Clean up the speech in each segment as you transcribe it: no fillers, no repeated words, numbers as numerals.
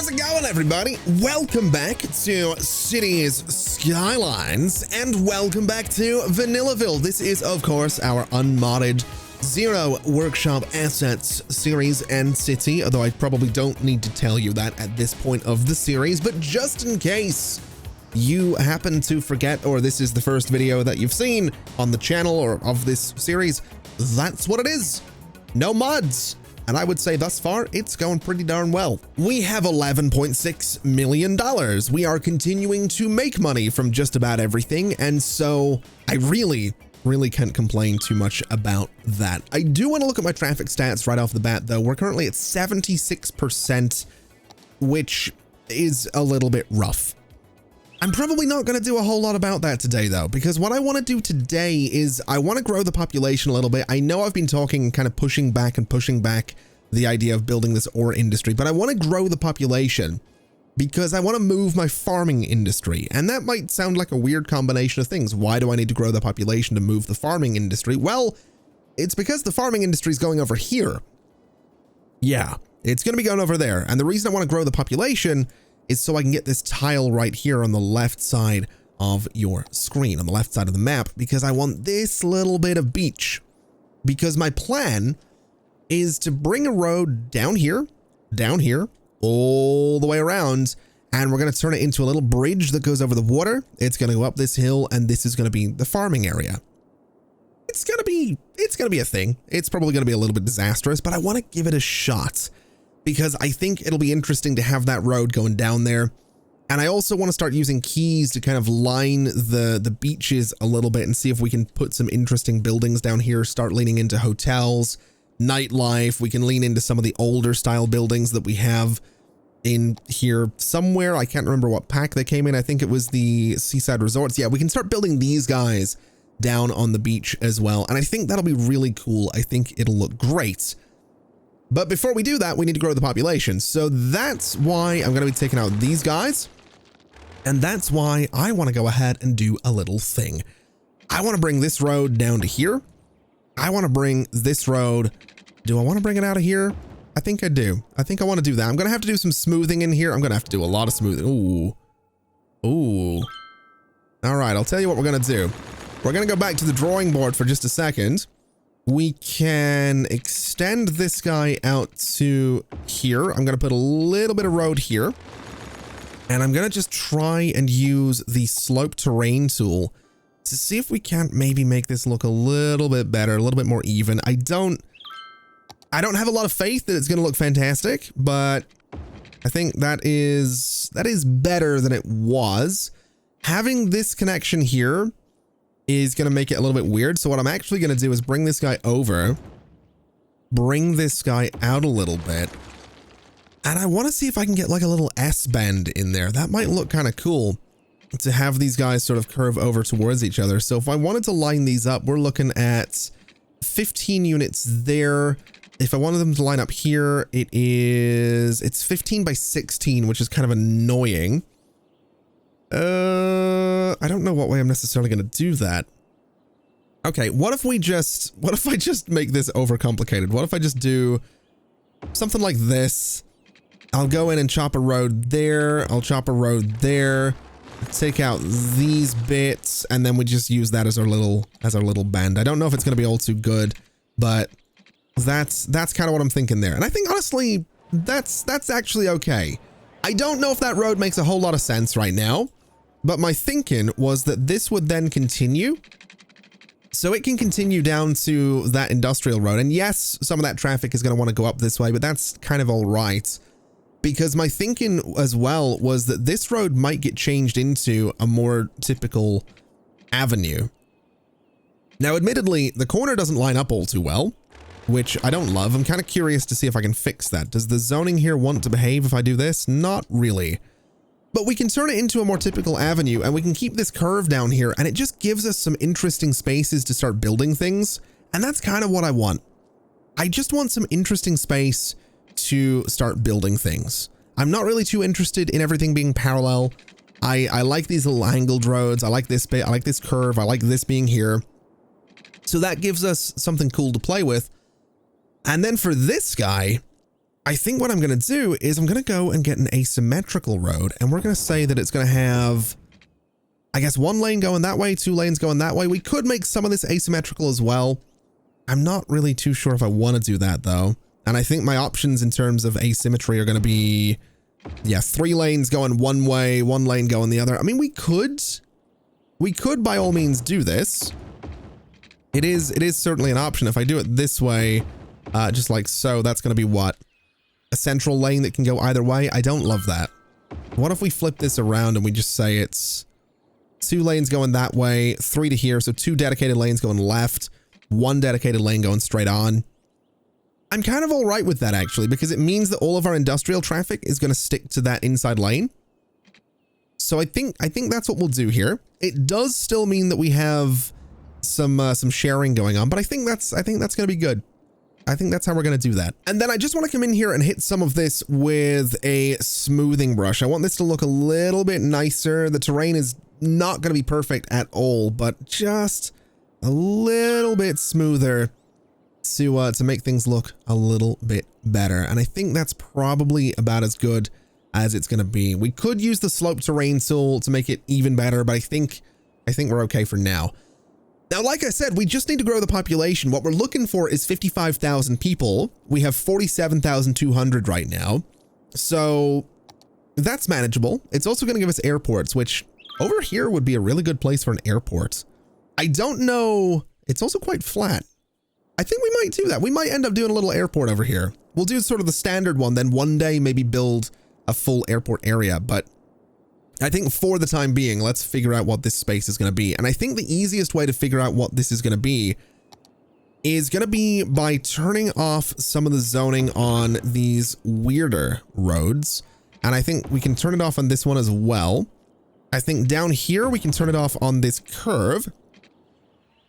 How's it going, everybody? Welcome back to Cities Skylines, and welcome back to Vanillaville. This is, of course, our unmodded Zero Workshop Assets series and city, although I probably don't need to tell you that at this point of the series, but just in case you happen to forget, or this is the first video that you've seen on the channel or of this series, that's what it is. No mods. And I would say thus far, it's going pretty darn well. We have $11.6 million. We are continuing to make money from just about everything. And so I really can't complain too much about that. I do want to look at my traffic stats right off the bat, though. We're currently at 76%, which is a little bit rough. I'm probably not going to do a whole lot about that today, though, because what I want to do today is I want to grow the population a little bit. I know I've been talking, kind of pushing back the idea of building this ore industry, but I want to grow the population because I want to move my farming industry. And that might sound like a weird combination of things. Why do I need to grow the population to move the farming industry? Well, it's because the farming industry is going over here. Yeah, it's going to be going over there. And the reason I want to grow the population is so I can get this tile right here on the left side of your screen, on the left side of the map, because I want this little bit of beach. Because my plan is to bring a road down here, all the way around, and we're going to turn it into a little bridge that goes over the water. It's going to go up this hill, and this is going to be the farming area. It's going to be a thing. It's probably going to be a little bit disastrous, but I want to give it a shot, because I think it'll be interesting to have that road going down there. And I also want to start using keys to kind of line the beaches a little bit and see if we can put some interesting buildings down here, start leaning into hotels, nightlife. We can lean into some of the older style buildings that we have in here somewhere. I can't remember what pack they came in. I think it was the Seaside Resorts. Yeah, we can start building these guys down on the beach as well. And I think that'll be really cool. I think it'll look great. But before we do that, we need to grow the population. So that's why I'm going to be taking out these guys. And that's why I want to go ahead and do a little thing. I want to bring this road down to here. I want to bring this road. Do I want to bring it out of here? I think I do. I think I want to do that. I'm going to have to do some smoothing in here. I'm going to have to do a lot of smoothing. Ooh. All right. I'll tell you what we're going to do. We're going to go back to the drawing board for just a second. We can extend this guy out to here. I'm going to put a little bit of road here. And I'm going to just try and use the slope terrain tool to see if we can't maybe make this look a little bit better, a little bit more even. I don't have a lot of faith that it's going to look fantastic, but I think that is better than it was. Having this connection here is going to make it a little bit weird. So what I'm actually going to do is bring this guy over, bring this guy out a little bit. And I want to see if I can get like a little S bend in there. That might look kind of cool to have these guys sort of curve over towards each other. So if I wanted to line these up, we're looking at 15 units there. If I wanted them to line up here, it's 15 by 16, which is kind of annoying. I don't know what way I'm necessarily going to do that. Okay, what if I just make this overcomplicated? What if I just do something like this? I'll go in and chop a road there. I'll chop a road there. Take out these bits, and then we just use that as our little bend. I don't know if it's going to be all too good, but that's kind of what I'm thinking there. And I think honestly, that's actually okay. I don't know if that road makes a whole lot of sense right now, but my thinking was that this would then continue. So it can continue down to that industrial road. And yes, some of that traffic is going to want to go up this way, but that's kind of all right. Because my thinking as well was that this road might get changed into a more typical avenue. Now, admittedly, the corner doesn't line up all too well, which I don't love. I'm kind of curious to see if I can fix that. Does the zoning here want to behave if I do this? Not really. But we can turn it into a more typical avenue, and we can keep this curve down here, and it just gives us some interesting spaces to start building things. And that's kind of what I want. I just want some interesting space to start building things. I'm not really too interested in everything being parallel. I like these little angled roads. I like this bit. I like this curve. I like this being here. So that gives us something cool to play with. And then for this guy, I think what I'm going to do is I'm going to go and get an asymmetrical road, and we're going to say that it's going to have, I guess, 1 lane going that way, 2 lanes going that way. We could make some of this asymmetrical as well. I'm not really too sure if I want to do that though. And I think my options in terms of asymmetry are going to be, yeah, 3 lanes going one way, 1 lane going the other. I mean, we could by all means do this. It is certainly an option. If I do it this way, just like so, that's going to be what? A central lane that can go either way. I don't love that. What if we flip this around and we just say it's 2 lanes going that way, 3 to here. So 2 dedicated lanes going left, 1 dedicated lane going straight on. I'm kind of all right with that actually, because it means that all of our industrial traffic is going to stick to that inside lane. So I think that's what we'll do here. It does still mean that we have some sharing going on, but I think that's going to be good. I think that's how we're going to do that. And then I just want to come in here and hit some of this with a smoothing brush. I want this to look a little bit nicer. The terrain is not going to be perfect at all, but just a little bit smoother to make things look a little bit better. And I think that's probably about as good as it's going to be. We could use the slope terrain tool to make it even better, but I think we're okay for now. Now, like I said, we just need to grow the population. What we're looking for is 55,000 people. We have 47,200 right now. So that's manageable. It's also going to give us airports, which over here would be a really good place for an airport. I don't know. It's also quite flat. I think we might do that. We might end up doing a little airport over here. We'll do sort of the standard one, then one day maybe build a full airport area. But I think for the time being, let's figure out what this space is going to be. And I think the easiest way to figure out what this is going to be by turning off some of the zoning on these weirder roads. And I think we can turn it off on this one as well. I think down here, we can turn it off on this curve.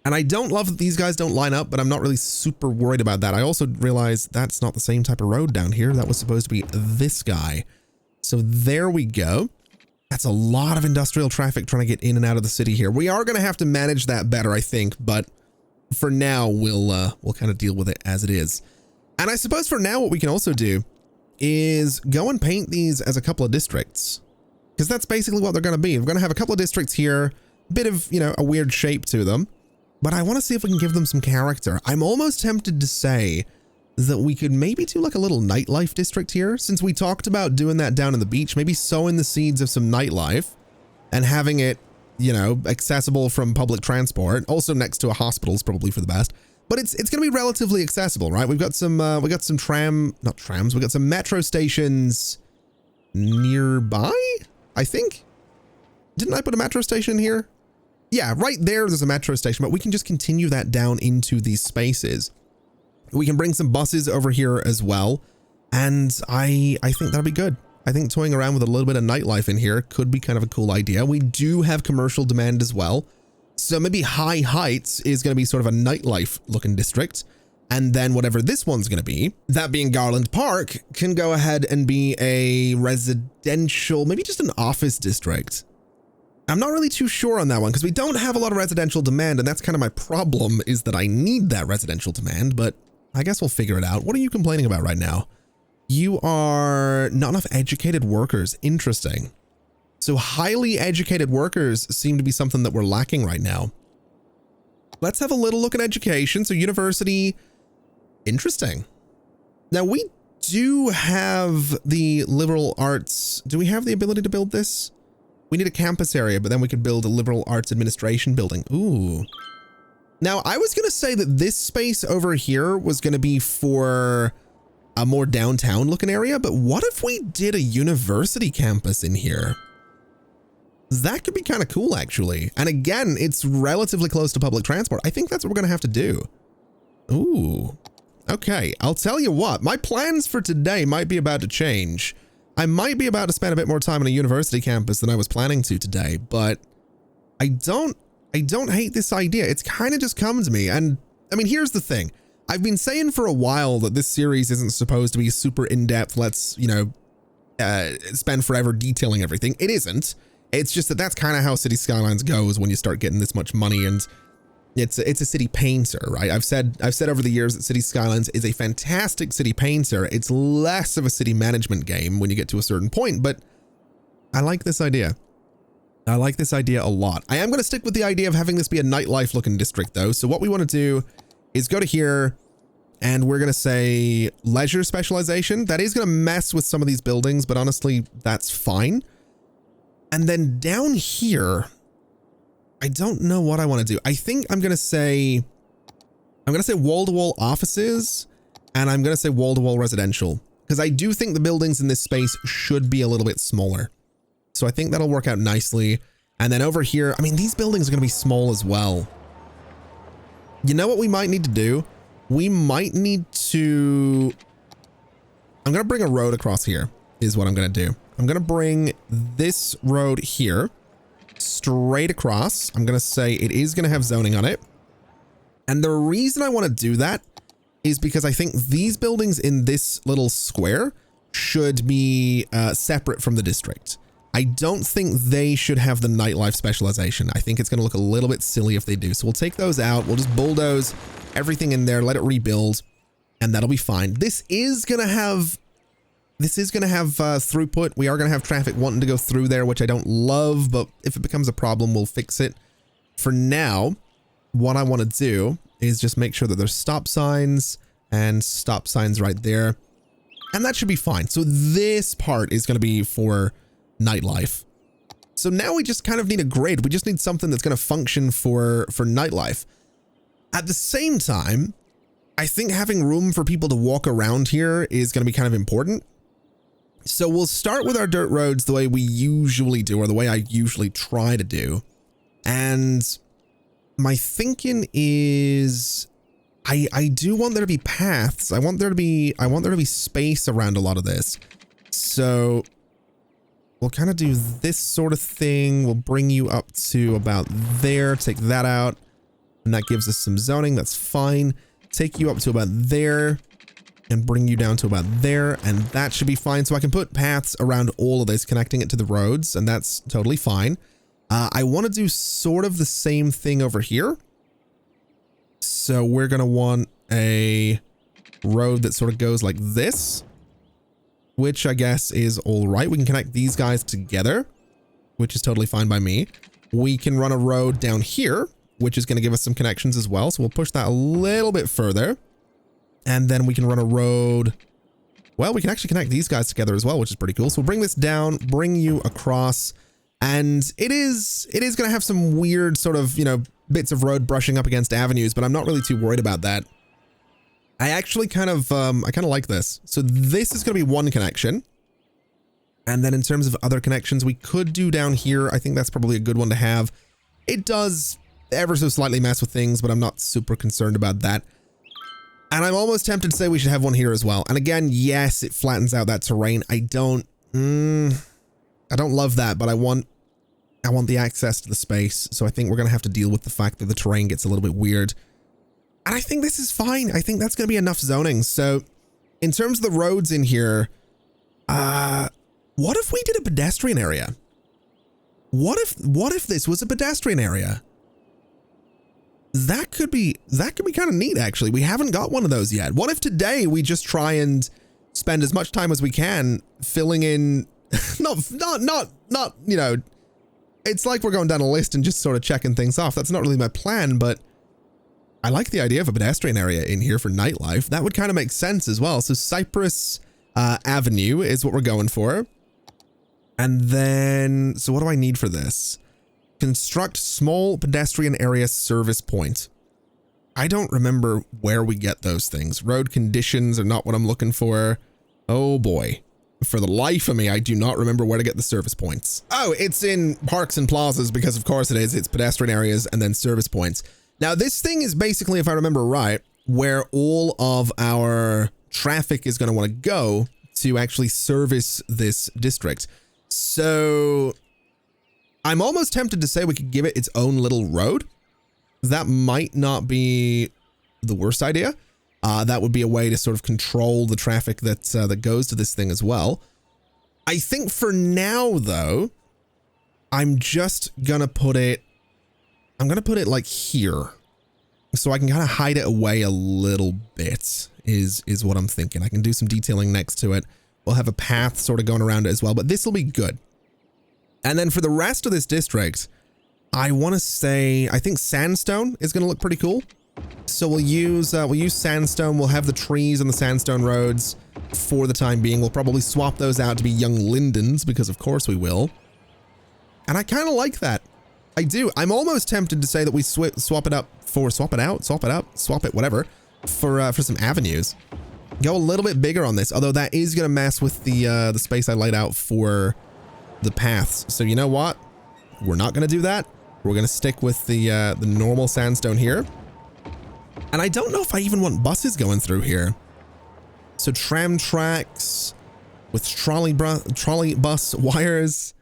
And I don't love that these guys don't line up, but I'm not really super worried about that. I also realize that's not the same type of road down here. That was supposed to be this guy. So there we go. That's a lot of industrial traffic trying to get in and out of the city here. We are going to have to manage that better, I think, but for now, we'll kind of deal with it as it is. And I suppose for now, what we can also do is go and paint these as a couple of districts, because that's basically what they're going to be. We're going to have a couple of districts here, a bit of, you know, a weird shape to them, but I want to see if we can give them some character. I'm almost tempted to say that we could maybe do like a little nightlife district here, since we talked about doing that down on the beach, maybe sowing the seeds of some nightlife and having it, you know, accessible from public transport. Also next to a hospital is probably for the best, but it's going to be relatively accessible, right? We've got some we got some we got some metro stations nearby, I think. Didn't I put a metro station here? Yeah, right there's a metro station, but we can just continue that down into these spaces. We can bring some buses over here as well. And I think that'll be good. I think toying around with a little bit of nightlife in here could be kind of a cool idea. We do have commercial demand as well. So maybe High Heights is going to be sort of a nightlife looking district. And then whatever this one's going to be, that being Garland Park, can go ahead and be a residential, maybe just an office district. I'm not really too sure on that one because we don't have a lot of residential demand. And that's kind of my problem, is that I need that residential demand, but I guess we'll figure it out. What are you complaining about right now? You are not enough educated workers. Interesting. So highly educated workers seem to be something that we're lacking right now. Let's have a little look at education. So university, interesting. Now we do have the liberal arts. Do we have the ability to build this? We need a campus area, but then we could build a liberal arts administration building. Ooh. Now, I was going to say that this space over here was going to be for a more downtown looking area, but what if we did a university campus in here? That could be kind of cool, actually. And again, it's relatively close to public transport. I think that's what we're going to have to do. Ooh. Okay, I'll tell you what, my plans for today might be about to change. I might be about to spend a bit more time on a university campus than I was planning to today, but I don't hate this idea. It's kind of just come to me. And I mean, here's the thing. I've been saying for a while that this series isn't supposed to be super in-depth. Let's, you know, spend forever detailing everything. It isn't. It's just that that's kind of how City Skylines goes when you start getting this much money. And It's a city painter, right? I've said over the years that City Skylines is a fantastic city painter. It's less of a city management game when you get to a certain point, but I like this idea. I like this idea a lot. I am going to stick with the idea of having this be a nightlife looking district though. So what we want to do is go to here and we're going to say leisure specialization. That is going to mess with some of these buildings, but honestly, that's fine. And then down here, I don't know what I want to do. I think I'm going to say wall-to-wall offices, and I'm going to say wall-to-wall residential, because I do think the buildings in this space should be a little bit smaller. So I think that'll work out nicely. And then over here, I mean, these buildings are going to be small as well. You know what we might need to do? We might need to... I'm going to bring a road across here, is what I'm going to do. I'm going to bring this road here straight across. I'm going to say it is going to have zoning on it. And the reason I want to do that is because I think these buildings in this little square should be separate from the district. I don't think they should have the nightlife specialization. I think it's going to look a little bit silly if they do. So we'll take those out. We'll just bulldoze everything in there, let it rebuild, and that'll be fine. This is going to have throughput. We are going to have traffic wanting to go through there, which I don't love, but if it becomes a problem, we'll fix it. For now, what I want to do is just make sure that there's stop signs and stop signs right there. And that should be fine. So this part is going to be for nightlife. So now we just kind of need a grid. We just need something that's going to function for nightlife. At the same time, I think having room for people to walk around here is going to be kind of important. So we'll start with our dirt roads the way we usually do, or the way I usually try to do. And my thinking is I do want there to be paths. I want there to be space around a lot of this. So we'll kind of do this sort of thing. We'll bring you up to about there, take that out, and that gives us some zoning. That's fine. Take you up to about there and bring you down to about there, and that should be fine. So I can put paths around all of this, connecting it to the roads, and that's totally fine. I want to do sort of the same thing over here. So we're going to want a road that sort of goes like this, which I guess is all right. We can connect these guys together, which is totally fine by me. We can run a road down here, which is going to give us some connections as well. So we'll push that a little bit further. And then we can run a road. Well, we can actually connect these guys together as well, which is pretty cool. So we'll bring this down, bring you across, and it is going to have some weird sort of, you know, bits of road brushing up against avenues, but I'm not really too worried about that. I actually kind of like this. So this is going to be one connection. And then in terms of other connections, we could do down here. I think that's probably a good one to have. It does ever so slightly mess with things, but I'm not super concerned about that. And I'm almost tempted to say we should have one here as well. And again, yes, it flattens out that terrain. I don't love that, but I want the access to the space. So I think we're going to have to deal with the fact that the terrain gets a little bit weird. And I think this is fine. I think that's going to be enough zoning. So in terms of the roads in here, what if we did a pedestrian area? What if this was a pedestrian area? That could be kind of neat, actually. We haven't got one of those yet. What if today we just try and spend as much time as we can filling in, not, you know, it's like we're going down a list and just sort of checking things off. That's not really my plan, but I like the idea of a pedestrian area in here for nightlife. That would kind of make sense as well. So Cypress Avenue is what we're going for. And then, so what do I need for this? Construct small pedestrian area service point. I don't remember where we get those things. Road conditions are not what I'm looking for. Oh boy. For the life of me, I do not remember where to get the service points. Oh, it's in parks and plazas, because of course it is. It's pedestrian areas and then service points. Now this thing is basically, if I remember right, where all of our traffic is going to want to go to actually service this district. So I'm almost tempted to say we could give it its own little road. That might not be the worst idea. That would be a way to sort of control the traffic that goes to this thing as well. I think for now, though, I'm just gonna put it like here. So I can kind of hide it away a little bit is what I'm thinking. I can do some detailing next to it. We'll have a path sort of going around it as well, but this will be good. And then for the rest of this district, I want to say, I think sandstone is going to look pretty cool. So we'll use sandstone. We'll have the trees and the sandstone roads for the time being. We'll probably swap those out to be young lindens because of course we will. And I kind of like that. I do. I'm almost tempted to say that we swap it up for swap it, whatever, for some avenues. Go a little bit bigger on this, although that is going to mess with the space I laid out for the paths. So you know what? We're not going to do that. We're going to stick with the normal sandstone here. And I don't know if I even want buses going through here. So tram tracks with trolley bus wires.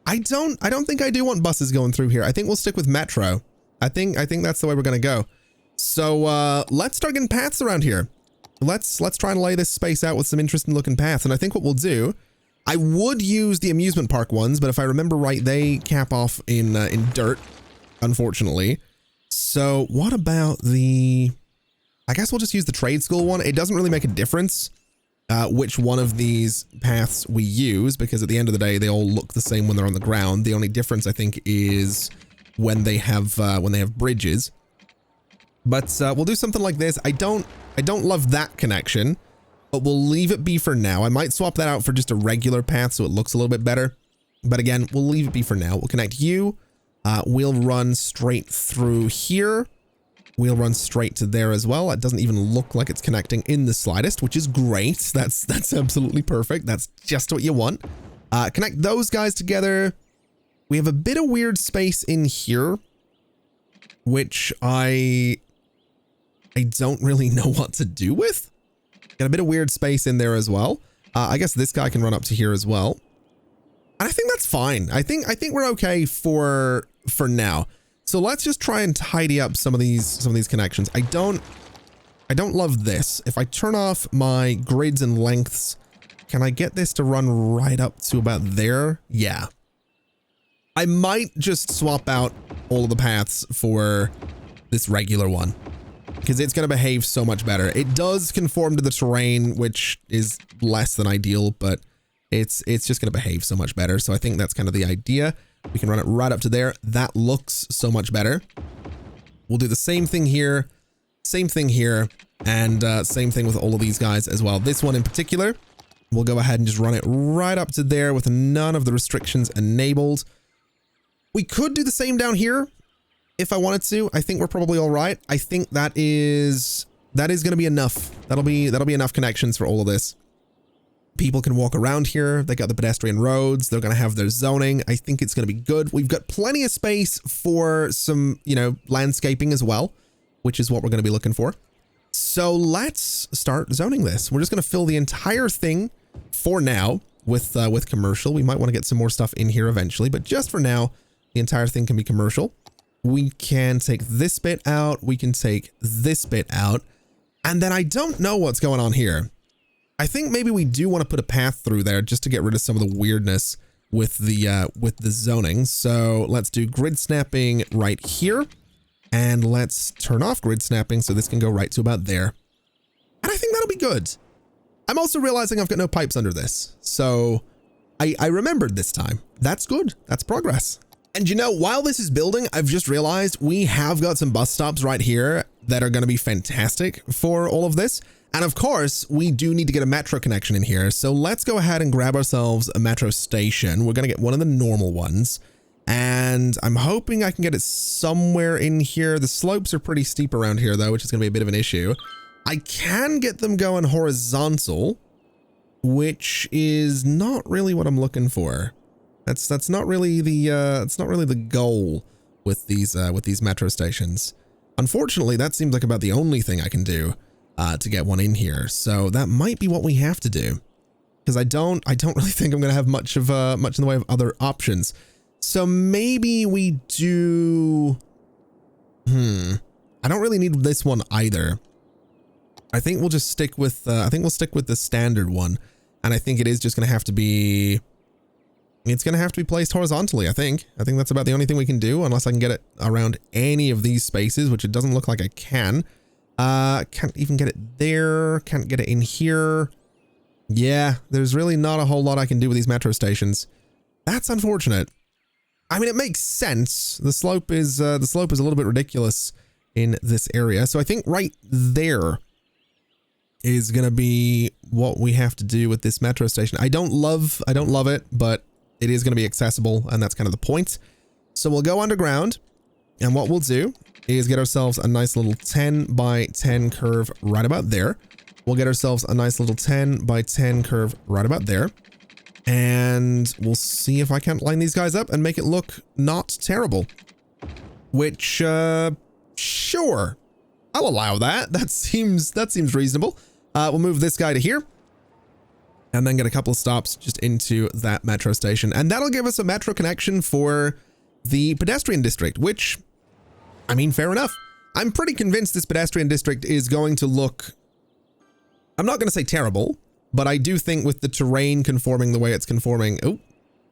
I don't think I do want buses going through here. I think we'll stick with metro. I think that's the way we're going to go. So let's start getting paths around here. Let's try and lay this space out with some interesting looking paths. And I think what we'll do, I would use the amusement park ones, but if I remember right, they cap off in dirt, unfortunately. So what about I guess we'll just use the trade school one. It doesn't really make a difference which one of these paths we use, because at the end of the day, they all look the same when they're on the ground. The only difference, I think, is when they have bridges. But we'll do something like this. I don't love that connection, but we'll leave it be for now. I might swap that out for just a regular path so it looks a little bit better. But again, we'll leave it be for now. We'll connect you. We'll run straight through here. We'll run straight to there as well. It doesn't even look like it's connecting in the slightest, which is great. That's absolutely perfect. That's just what you want. Connect those guys together. We have a bit of weird space in here, which I don't really know what to do with. Got a bit of weird space in there as well. I guess this guy can run up to here as well. And I think that's fine. I think we're okay for now. So let's just try and tidy up some of these connections. I don't love this. If I turn off my grids and lengths, can I get this to run right up to about there? Yeah. I might just swap out all of the paths for this regular one, because it's going to behave so much better. It does conform to the terrain, which is less than ideal, but it's just going to behave so much better. So I think that's kind of the idea. We can run it right up to there. That looks so much better. We'll do the same thing here, and same thing with all of these guys as well. This one in particular, we'll go ahead and just run it right up to there with none of the restrictions enabled. We could do the same down here if I wanted to. I think we're probably all right. I think that is going to be enough. That'll be enough connections for all of this. People can walk around here. They got the pedestrian roads. They're going to have their zoning. I think it's going to be good. We've got plenty of space for some, landscaping as well, which is what we're going to be looking for. So let's start zoning this. We're just going to fill the entire thing for now with commercial. We might want to get some more stuff in here eventually, but just for now, the entire thing can be commercial. We can take this bit out. We can take this bit out. And then I don't know what's going on here. I think maybe we do want to put a path through there just to get rid of some of the weirdness with the zoning. So let's do grid snapping right here, and let's turn off grid snapping so this can go right to about there. And I think that'll be good. I'm also realizing I've got no pipes under this, so I remembered this time. That's good. That's progress. And while this is building, I've just realized we have got some bus stops right here that are going to be fantastic for all of this. And of course, we do need to get a metro connection in here. So let's go ahead and grab ourselves a metro station. We're going to get one of the normal ones. And I'm hoping I can get it somewhere in here. The slopes are pretty steep around here, though, which is going to be a bit of an issue. I can get them going horizontal, which is not really what I'm looking for. That's not really the goal with these metro stations. Unfortunately, that seems like about the only thing I can do to get one in here. So that might be what we have to do, because I don't really think I'm going to have much in the way of other options. So maybe we do. I don't really need this one either. I think we'll just stick with. I think we'll stick with the standard one, and I think it is just going to have to be. it's going to have to be placed horizontally, I think. I think that's about the only thing we can do, unless I can get it around any of these spaces, which it doesn't look like I can. Can't even get it there. Can't get it in here. Yeah, there's really not a whole lot I can do with these metro stations. That's unfortunate. I mean, it makes sense. The slope is a little bit ridiculous in this area. So I think right there is going to be what we have to do with this metro station. I don't love it, but it is going to be accessible, and that's kind of the point. So we'll go underground, and what we'll do is get ourselves a nice little 10 by 10 curve right about there. We'll get ourselves a nice little 10 by 10 curve right about there. And we'll see if I can't line these guys up and make it look not terrible. Which, sure. I'll allow that. That seems reasonable. We'll move this guy to here. And then get a couple of stops just into that metro station. And that'll give us a metro connection for the pedestrian district, which, I mean, fair enough. I'm pretty convinced this pedestrian district is going to look, I'm not going to say terrible, but I do think with the terrain conforming the way it's conforming, oh,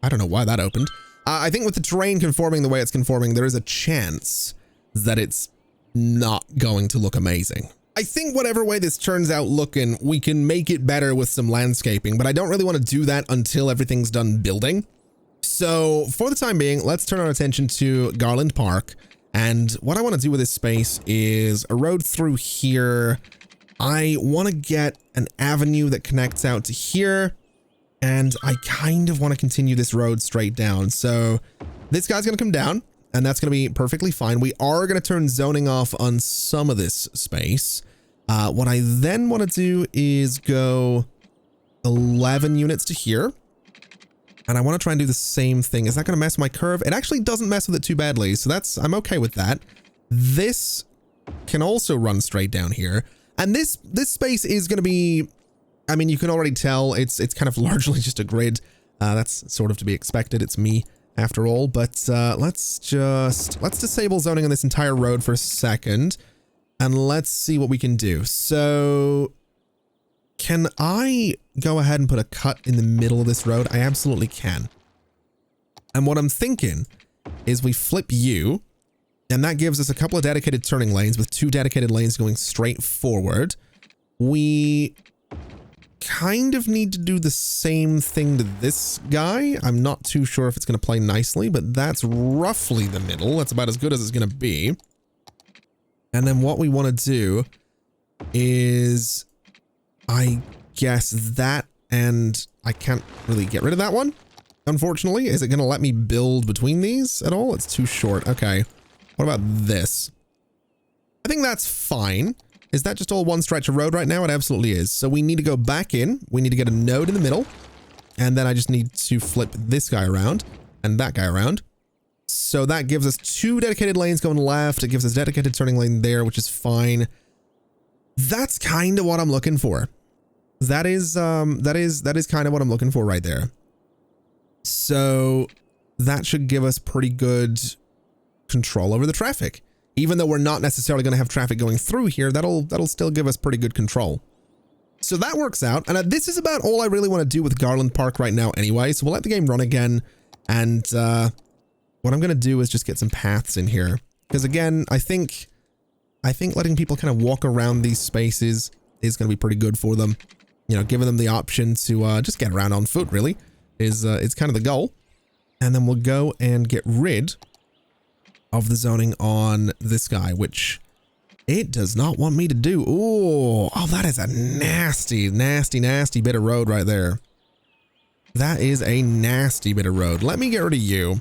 I don't know why that opened. I think with the terrain conforming the way it's conforming, there is a chance that it's not going to look amazing. I think whatever way this turns out looking, we can make it better with some landscaping, but I don't really want to do that until everything's done building. So for the time being, let's turn our attention to Garland Park. And what I want to do with this space is a road through here. I want to get an avenue that connects out to here. And I kind of want to continue this road straight down. So this guy's going to come down, and that's going to be perfectly fine. We are going to turn zoning off on some of this space. What I then want to do is go 11 units to here. And I want to try and do the same thing. Is that going to mess my curve? It actually doesn't mess with it too badly. So I'm okay with that. This can also run straight down here. And this space is going to be, I mean, you can already tell it's kind of largely just a grid. That's sort of to be expected. It's me after all, but let's disable zoning on this entire road for a second, and let's see what we can do. So can I go ahead and put a cut in the middle of this road? I absolutely can. And what I'm thinking is we flip you, and that gives us a couple of dedicated turning lanes with 2 dedicated lanes going straight forward. We kind of need to do the same thing to this guy. I'm not too sure if it's going to play nicely, but that's roughly the middle. That's about as good as it's going to be. And then what we want to do is, I guess that, and I can't really get rid of that one, unfortunately. Is it going to let me build between these at all? It's too short. Okay. What about this? I think that's fine. Is that just all one stretch of road right now? It absolutely is. So we need to go back in. We need to get a node in the middle. And then I just need to flip this guy around and that guy around. So that gives us 2 dedicated lanes going left. It gives us dedicated turning lane there, which is fine. That's kind of what I'm looking for. That is kind of what I'm looking for right there. So that should give us pretty good control over the traffic. Even though we're not necessarily going to have traffic going through here, that'll still give us pretty good control. So that works out. And this is about all I really want to do with Garland Park right now anyway. So we'll let the game run again. And what I'm going to do is just get some paths in here. Because again, I think letting people kind of walk around these spaces is going to be pretty good for them. You know, giving them the option to just get around on foot really is kind of the goal. And then we'll go and get rid of the zoning on this guy, which it does not want me to do. Oh, that is a nasty, nasty, nasty bit of road right there. That is a nasty bit of road. Let me get rid of you.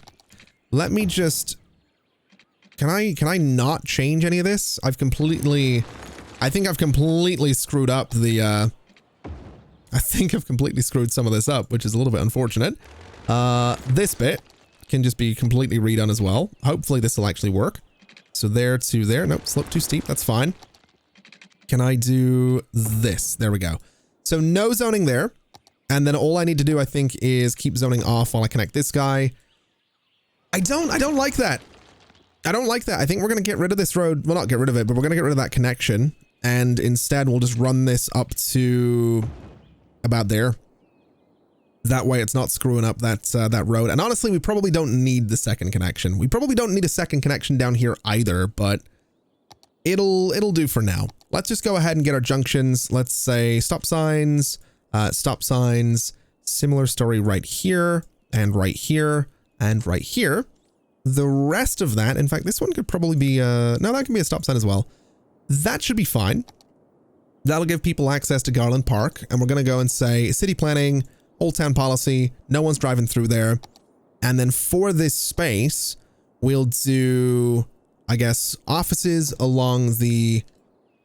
Let me just, can I not change any of this? I think I've completely screwed up the, I think I've completely screwed some of this up, which is a little bit unfortunate. This bit can just be completely redone as well. Hopefully this will actually work. So there to there. Nope, slope too steep. That's fine. Can I do this? There we go. So no zoning there. And then all I need to do, I think, is keep zoning off while I connect this guy. I don't like that. I don't like that. I think we're going to get rid of this road. Well, not get rid of it, but we're going to get rid of that connection. And instead we'll just run this up to about there. That way it's not screwing up that road. And honestly, we probably don't need the second connection. We probably don't need a second connection down here either, but it'll do for now. Let's just go ahead and get our junctions. Let's say stop signs, similar story right here, and right here, and right here. The rest of that, in fact, this one could probably be, no, that can be a stop sign as well. That should be fine. That'll give people access to Garland Park, and we're going to go and say city planning, Old Town policy, no one's driving through there. And then for this space, we'll do, I guess, offices along the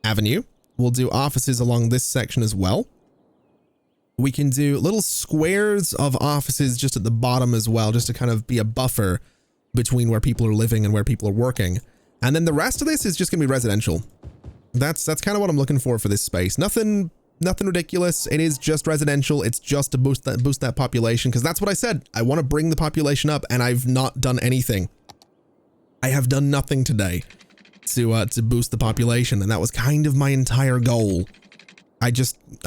avenue. We'll do offices along this section as well. We can do little squares of offices just at the bottom as well, just to kind of be a buffer between where people are living and where people are working. And then the rest of this is just going to be residential. That's kind of what I'm looking for this space. Nothing ridiculous. It is just residential. It's just to boost that population, because that's what I said. I want to bring the population up, and I've not done anything. I have done nothing today to boost the population, and that was kind of my entire goal. I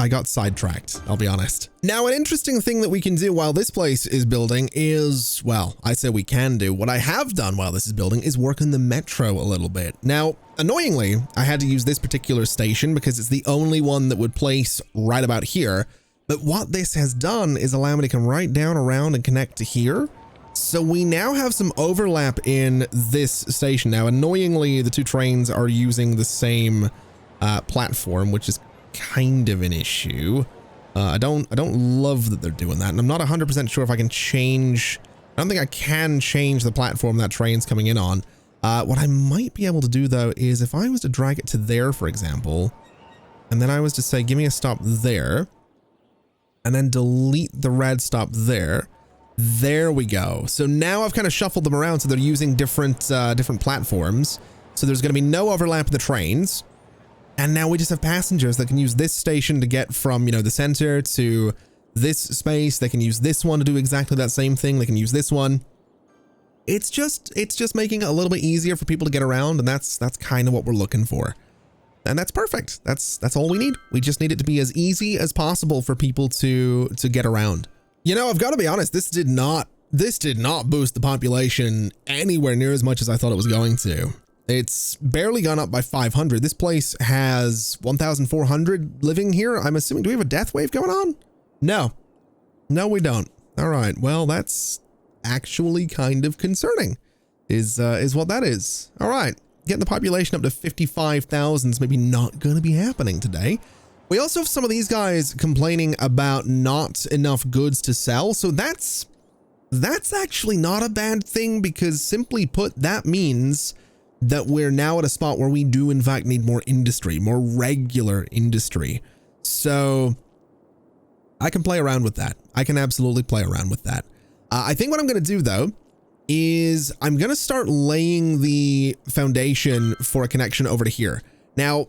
got sidetracked, I'll be honest. Now, an interesting thing that we can do while this place is building is, well, I say we can do. What I have done while this is building is work on the metro a little bit. Now, annoyingly, I had to use this particular station because it's the only one that would place right about here. But what this has done is allow me to come right down around and connect to here. So we now have some overlap in this station. Now, annoyingly, the two trains are using the same platform, which is kind of an issue. I don't love that they're doing that, and I'm not 100% sure if I can change. I don't think I can change the platform that train's coming in on. What I might be able to do though is if I was to drag it to there, for example, and then I was to say, give me a stop there, and then delete the red stop there. There we go. So now I've kind of shuffled them around so they're using different platforms. So there's going to be no overlap in the trains. And now we just have passengers that can use this station to get from, the center to this space. They can use this one to do exactly that same thing. They can use this one. It's just making it a little bit easier for people to get around, and that's kind of what we're looking for. And that's perfect. That's all we need. We just need it to be as easy as possible for people to get around. I've got to be honest, this did not boost the population anywhere near as much as I thought it was going to. It's barely gone up by 500. This place has 1,400 living here. I'm assuming, do we have a death wave going on? No, we don't. All right. Well, that's actually kind of concerning is what that is. All right. Getting the population up to 55,000 is maybe not going to be happening today. We also have some of these guys complaining about not enough goods to sell. So that's actually not a bad thing, because simply put, that means that we're now at a spot where we do in fact need more industry, more regular industry. So I can play around with that. I can absolutely play around with that. I think what I'm going to do though is I'm going to start laying the foundation for a connection over to here. Now,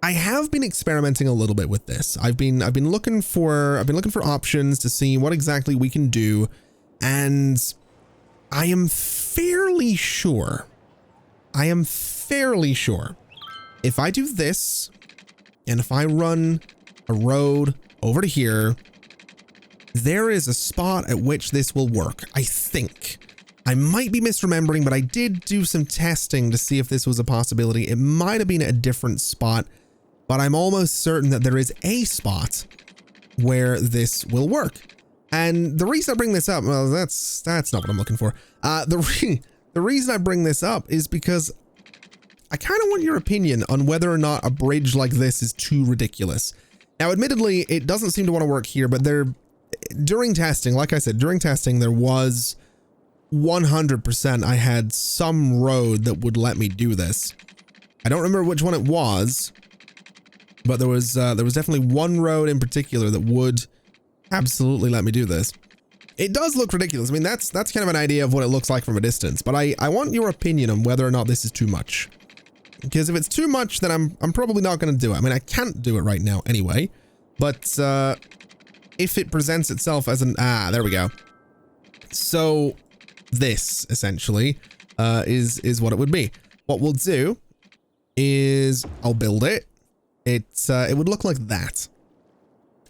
I have been experimenting a little bit with this. I've been looking for options to see what exactly we can do, and I am fairly sure if I do this and if I run a road over to here, there is a spot at which this will work. I think. I might be misremembering, but I did do some testing to see if this was a possibility. It might have been at a different spot, but I'm almost certain that there is a spot where this will work. And the reason I bring this up, well, that's not what I'm looking for. The reason I bring this up is because I kind of want your opinion on whether or not a bridge like this is too ridiculous. Now, admittedly, it doesn't seem to want to work here, but during testing, like I said, there was 100% I had some road that would let me do this. I don't remember which one it was, but there was definitely one road in particular that would absolutely let me do this. It does look ridiculous. I mean, that's kind of an idea of what it looks like from a distance, but I want your opinion on whether or not this is too much. Because if it's too much, then I'm probably not going to do it. I mean, I can't do it right now anyway, but if it presents itself as there we go. So this essentially is what it would be. What we'll do is I'll build it. It would look like that.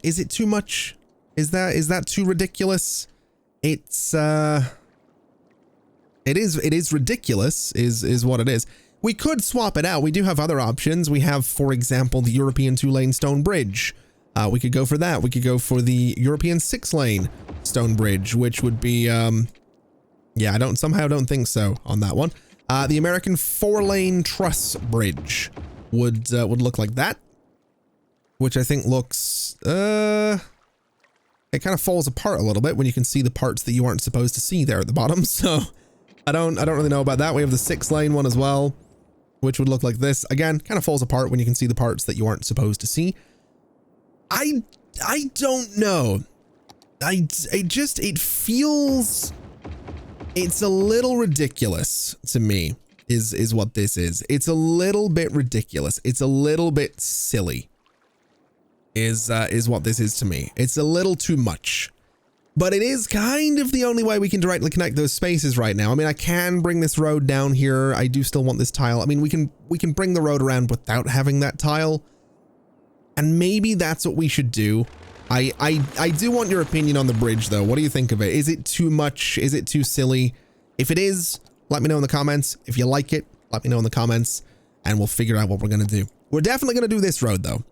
Is it too much? Is that too ridiculous? It's it is ridiculous is what it is. We could swap it out. We do have other options. We have, for example, the European 2-lane stone bridge. We could go for that. We could go for the European 6-lane stone bridge, which would be, yeah, I don't think so on that one. The American 4-lane truss bridge would look like that, which I think looks, it kind of falls apart a little bit when you can see the parts that you aren't supposed to see there at the bottom. So I don't really know about that. We have the 6-lane one as well, which would look like this. Again, kind of falls apart when you can see the parts that you aren't supposed to see. I don't know. It feels, it's a little ridiculous to me is what this is. It's a little bit ridiculous. It's a little bit silly is what this is to me. It's a little too much, but it is kind of the only way we can directly connect those spaces right now. I mean, I can bring this road down here. I do still want this tile. I mean, we can bring the road around without having that tile. And maybe that's what we should do. I do want your opinion on the bridge though. What do you think of it? Is it too much? Is it too silly? If it is, let me know in the comments. If you like it, let me know in the comments and we'll figure out what we're going to do. We're definitely going to do this road though.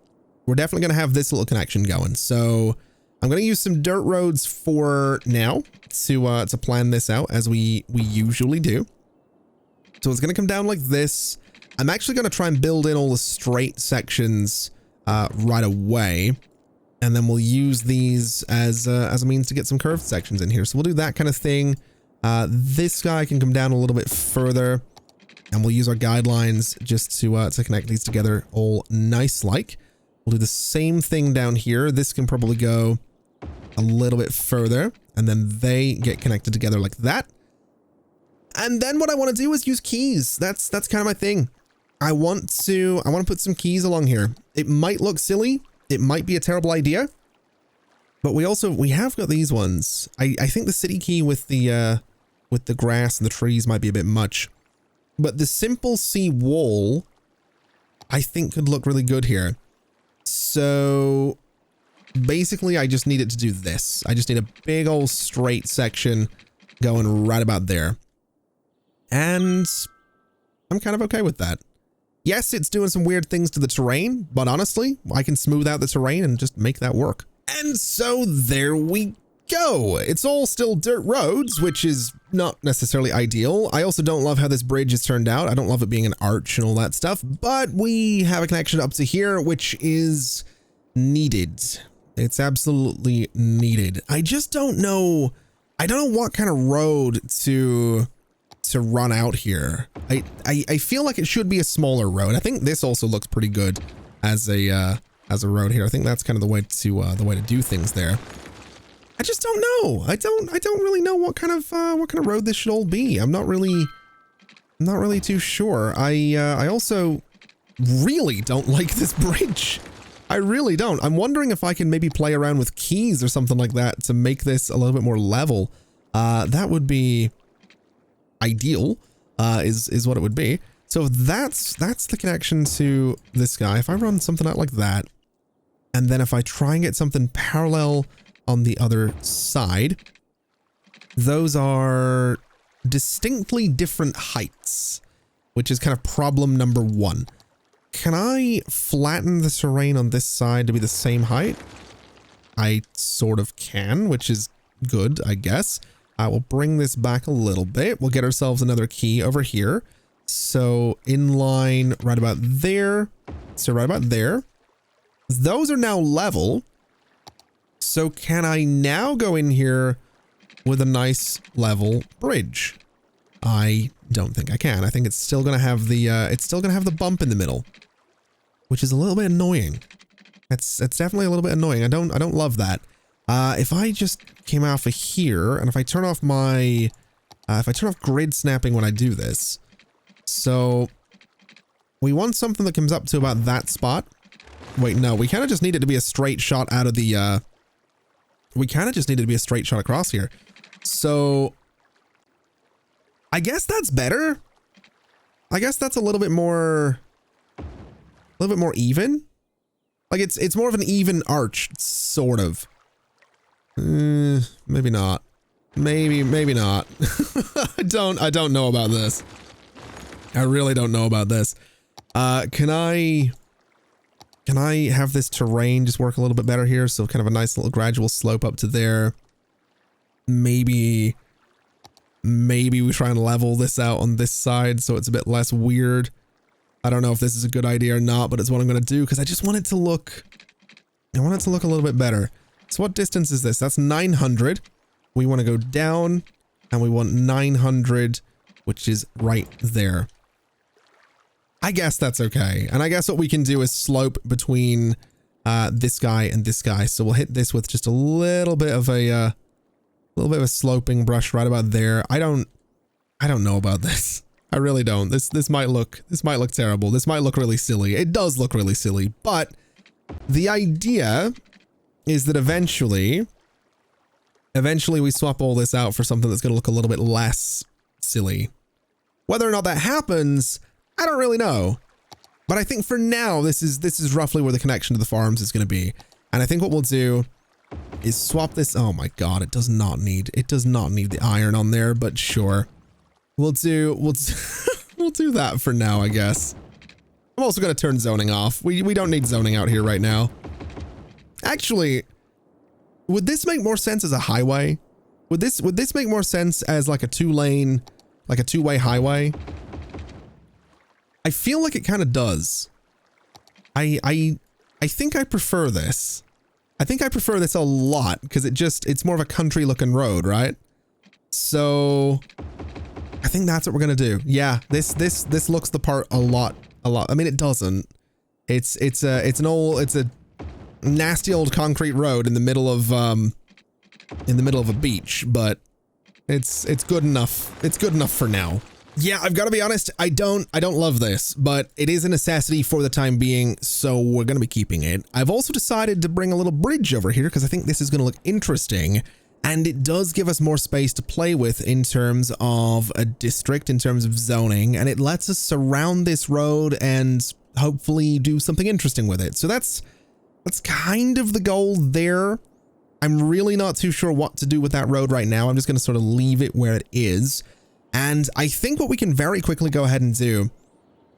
We're definitely going to have this little connection going. So I'm going to use some dirt roads for now to plan this out as we usually do. So it's going to come down like this. I'm actually going to try and build in all the straight sections right away, and then we'll use these as a means to get some curved sections in here. So we'll do that kind of thing. This guy can come down a little bit further, and we'll use our guidelines just to connect these together all nice like. We'll do the same thing down here. This can probably go a little bit further, and then they get connected together like that. And then what I want to do is use keys. That's kind of my thing. I want to put some keys along here. It might look silly. It might be a terrible idea, but we have got these ones. I think the city key with the grass and the trees might be a bit much, but the simple C wall I think could look really good here. So basically I just need it to do this. I just need a big old straight section going right about there. And I'm kind of okay with that. Yes, it's doing some weird things to the terrain, but honestly, I can smooth out the terrain and just make that work. And so there we go. It's all still dirt roads, which is not necessarily ideal. I also don't love how this bridge is turned out. I don't love it being an arch and all that stuff, but we have a connection up to here, which is needed. It's absolutely needed. I just don't know. I don't know what kind of road to run out here. I feel like it should be a smaller road. I think this also looks pretty good as a road here. I think that's kind of the way to do things there. I just don't know. I don't really know what kind of road this should all be. I'm not really too sure. I also really don't like this bridge. I really don't. I'm wondering if I can maybe play around with keys or something like that to make this a little bit more level. That would be ideal, is what it would be. So that's the connection to this guy. If I run something out like that, and then if I try and get something parallel on the other side, those are distinctly different heights, which is kind of problem number one. Can I flatten the terrain on this side to be the same height? I sort of can, which is good, I guess. We'll bring this back a little bit. We'll get ourselves another key over here. So in line right about there. So right about there. Those are now level. So can I now go in here with a nice level bridge? I don't think I can. I think it's still going to have the bump in the middle, which is a little bit annoying. It's definitely a little bit annoying. I don't love that. If I just came off of here, and if I turn off my, if I turn off grid snapping when I do this, so we want something that comes up to about that spot. Wait, no, we kind of just need it to be a straight shot out of the, we kind of just need it to be a straight shot across here. So I guess that's better. I guess that's a little bit more even. Like it's more of an even arch, sort of. Maybe not. Maybe not. I don't know about this. I really don't know about this. Can I have this terrain just work a little bit better here? So kind of a nice little gradual slope up to there. Maybe we try and level this out on this side so it's a bit less weird. I don't know if this is a good idea or not, but it's what I'm going to do because I just want it to look, I want it to look a little bit better. So what distance is this? That's 900. We want to go down and we want 900, which is right there. I guess that's okay. And I guess what we can do is slope between this guy and this guy. So we'll hit this with just a little bit of a sloping brush right about there. I don't know about this. I really don't. This might look terrible. This might look really silly. It does look really silly, but the idea is that eventually we swap all this out for something that's going to look a little bit less silly. Whether or not that happens, I don't really know. But I think for now, this is roughly where the connection to the farms is going to be. And I think what we'll do is swap this. Oh my God, it does not need the iron on there, but sure. We'll do that for now, I guess. I'm also going to turn zoning off. We don't need zoning out here right now. Actually, would this make more sense as a highway? Would this make more sense as like a two-way highway? I feel like it kind of does. I think I prefer this. I think I prefer this a lot because it's more of a country looking road, right? So I think that's what we're going to do. Yeah, this looks the part a lot. I mean, it doesn't. It's a nasty old concrete road in the middle of a beach, but it's good enough. It's good enough for now. Yeah, I've got to be honest, I don't love this, but it is a necessity for the time being, so we're going to be keeping it. I've also decided to bring a little bridge over here because I think this is going to look interesting, and it does give us more space to play with in terms of a district, in terms of zoning, and it lets us surround this road and hopefully do something interesting with it. So that's kind of the goal there. I'm really not too sure what to do with that road right now. I'm just going to sort of leave it where it is. And I think what we can very quickly go ahead and do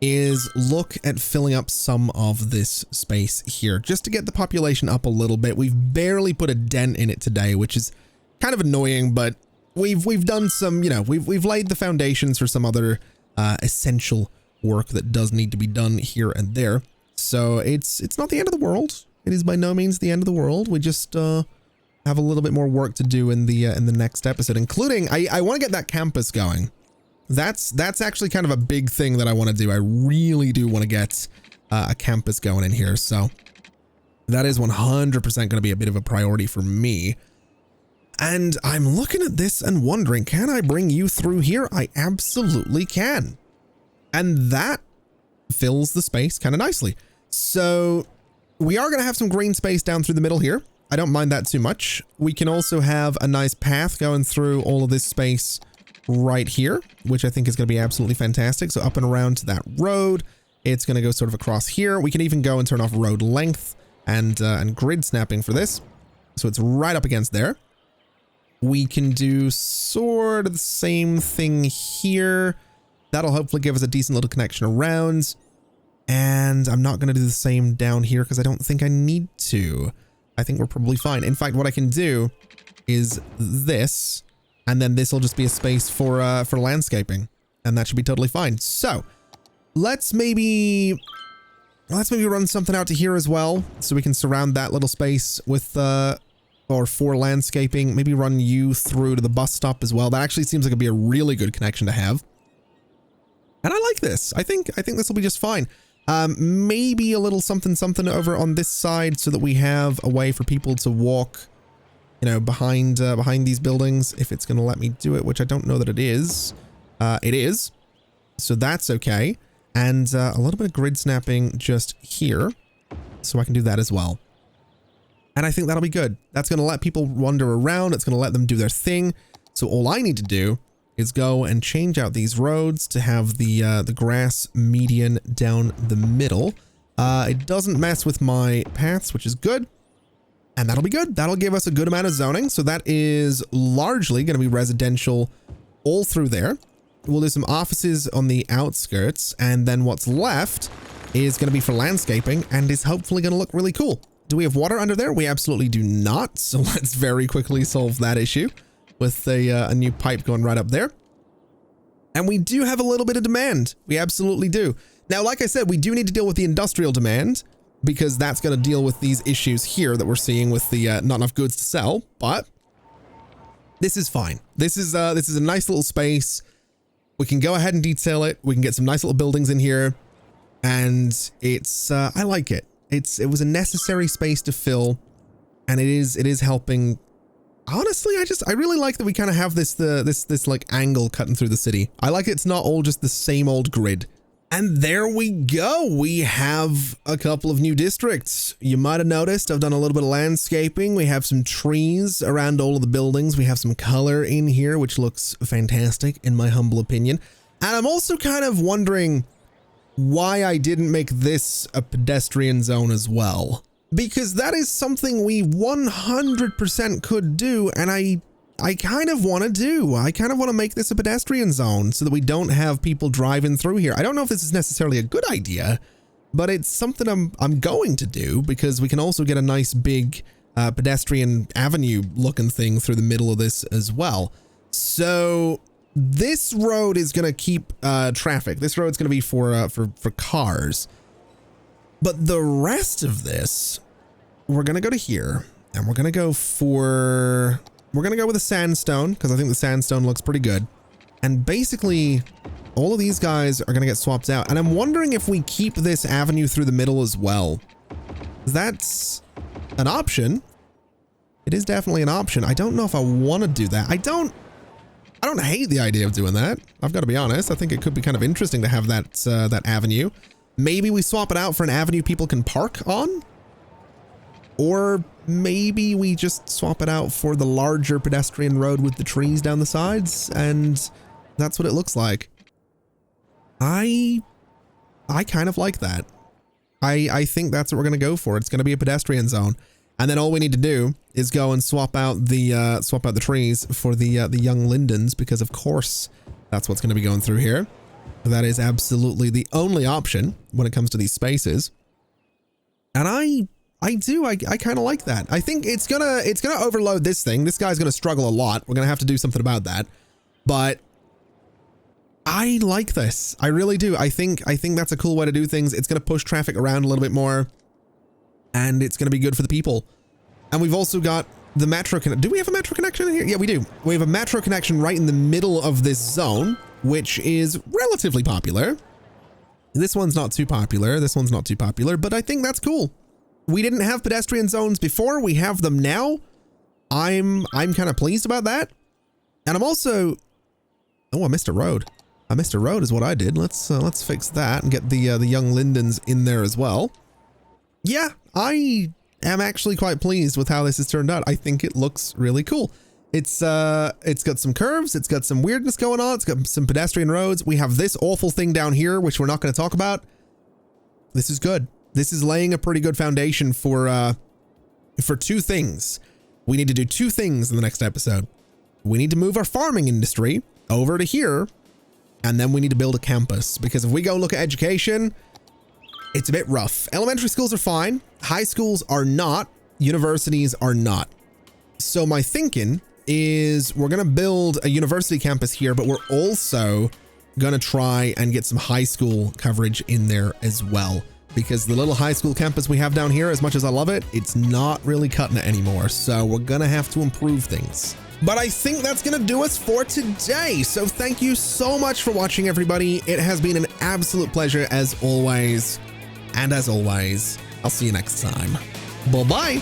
is look at filling up some of this space here just to get the population up a little bit. We've barely put a dent in it today, which is kind of annoying, but we've done some, you know, we've laid the foundations for some other essential work that does need to be done here and there. So it's not the end of the world. It is by no means the end of the world. We just have a little bit more work to do in the next episode, including I want to get that campus going. That's actually kind of a big thing that I want to do. I really do want to get a campus going in here. So that is 100% going to be a bit of a priority for me. And I'm looking at this and wondering, can I bring you through here? I absolutely can. And that fills the space kind of nicely. So we are going to have some green space down through the middle here. I don't mind that too much. We can also have a nice path going through all of this space right here, which I think is going to be absolutely fantastic. So up and around to that road, it's going to go sort of across here. We can even go and turn off road length and grid snapping for this. So it's right up against there. We can do sort of the same thing here. That'll hopefully give us a decent little connection around. And I'm not going to do the same down here because I don't think I need to. I think we're probably fine. In fact, what I can do is this, and then this will just be a space for landscaping, and that should be totally fine. So let's maybe run something out to here as well, so we can surround that little space with or for landscaping. Maybe run you through to the bus stop as well. That actually seems like it'd be a really good connection to have. And I like this. I think this will be just fine. Maybe a little something over on this side so that we have a way for people to walk, you know, behind these buildings, if it's going to let me do it, which I don't know that it is. It is. So that's okay. And a little bit of grid snapping just here, so I can do that as well. And I think that'll be good. That's going to let people wander around. It's going to let them do their thing. So all I need to do is go and change out these roads to have the grass median down the middle. It doesn't mess with my paths, which is good. And that'll be good. That'll give us a good amount of zoning. So that is largely going to be residential all through there. We'll do some offices on the outskirts. And then what's left is going to be for landscaping and is hopefully going to look really cool. Do we have water under there? We absolutely do not. So let's very quickly solve that issue with a new pipe going right up there. And we do have a little bit of demand. We absolutely do. Now, like I said, we do need to deal with the industrial demand, because that's going to deal with these issues here that we're seeing with the not enough goods to sell. But this is fine. This is a nice little space. We can go ahead and detail it. We can get some nice little buildings in here, and it's I like it. It was a necessary space to fill, and it is helping. Honestly, I really like that we kind of have this like angle cutting through the city. I like it's not all just the same old grid. And there we go. We have a couple of new districts. You might have noticed I've done a little bit of landscaping. We have some trees around all of the buildings. We have some color in here, which looks fantastic in my humble opinion. And I'm also kind of wondering why I didn't make this a pedestrian zone as well. Because that is something we 100% could do, and I kind of want to do. I kind of want to make this a pedestrian zone so that we don't have people driving through here. I don't know if this is necessarily a good idea, but it's something I'm going to do, because we can also get a nice big pedestrian avenue looking thing through the middle of this as well. So this road is going to keep traffic. This road's going to be for cars. But the rest of this, we're going to go to here, and we're going to go with a sandstone, because I think the sandstone looks pretty good. And basically, all of these guys are going to get swapped out. And I'm wondering if we keep this avenue through the middle as well. That's an option. It is definitely an option. I don't know if I want to do that. I don't hate the idea of doing that. I've got to be honest. I think it could be kind of interesting to have that avenue. Maybe we swap it out for an avenue people can park on. Or maybe we just swap it out for the larger pedestrian road with the trees down the sides, and that's what it looks like. I kind of like that. I think that's what we're going to go for. It's going to be a pedestrian zone. And then all we need to do is go and swap out the trees for the young lindens, because of course that's what's going to be going through here. That is absolutely the only option when it comes to these spaces. And I kind of like that. I think it's gonna overload this thing. This guy's gonna struggle a lot. We're gonna have to do something about that. But I like this. I really do. I think that's a cool way to do things. It's gonna push traffic around a little bit more, and it's gonna be good for the people. And we've also got the metro connection. Do we have a metro connection in here? Yeah, we do. We have a metro connection right in the middle of this zone, which is relatively popular. This one's not too popular. This one's not too popular, but I think that's cool. We didn't have pedestrian zones before. We have them now. I'm kind of pleased about that. And I'm also, oh, I missed a road. I missed a road is what I did. Let's fix that and get the young lindens in there as well. Yeah, I am actually quite pleased with how this has turned out. I think it looks really cool. It's got some curves. It's got some weirdness going on. It's got some pedestrian roads. We have this awful thing down here, which we're not going to talk about. This is good. This is laying a pretty good foundation for two things. We need to do two things in the next episode. We need to move our farming industry over to here, and then we need to build a campus, because if we go look at education, it's a bit rough. Elementary schools are fine. High schools are not. Universities are not. So my thinking is we're going to build a university campus here, but we're also going to try and get some high school coverage in there as well. Because the little high school campus we have down here, as much as I love it, it's not really cutting it anymore. So we're going to have to improve things. But I think that's going to do us for today. So thank you so much for watching, everybody. It has been an absolute pleasure as always. And as always, I'll see you next time. Bye-bye.